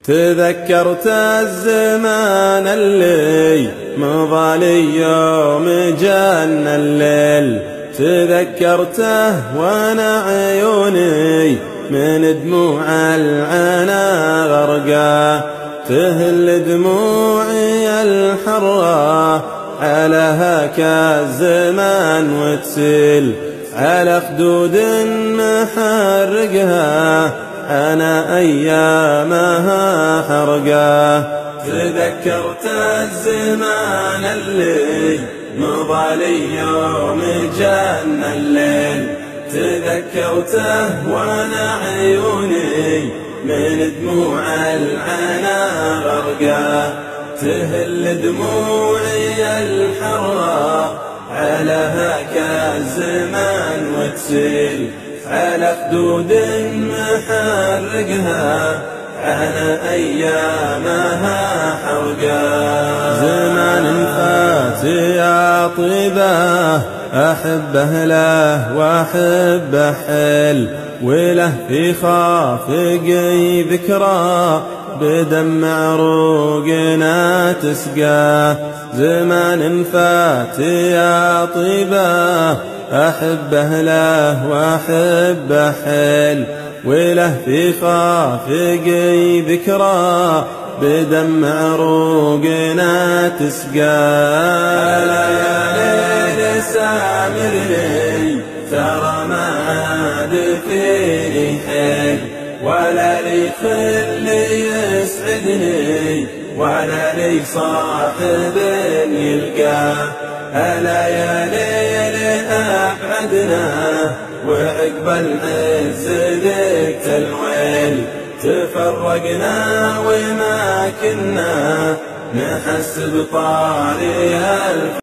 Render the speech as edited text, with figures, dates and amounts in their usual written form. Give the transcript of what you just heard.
تذكرت الزمان اللي مضى لي يوم جن الليل، تذكرته وانا عيوني من دموع العنا غرقا، تهل دموعي الحرة على هاكا الزمان وتسيل على خدود محرقها أنا أيامها حرقا. تذكرت الزمان اللي مضى لي يوم جن الليل، تذكرته وانا عيوني من دموع العنا غرقا، تهل دموعي الحرة على هاكا الزمان وتسيل على خدود محرقها على أيامها حرقا. زمان فات يا طيبه أحبه له وأحبه حل، وله في خافقي ذكرى بدمع عروقنا تسقى. زمان فات يا طيبه أحبه له وأحبه حل، وله في خافقي ذكرى بدمع عروقنا تسقى. سامرني ترى ما عاد فيني حيل، ولا لي خل يسعدني ولا لي صاحب يلقاه. ألا يا ليل أبعدنا وعقب العز ذقت الويل، تفرقنا وما كنا نحس بطاري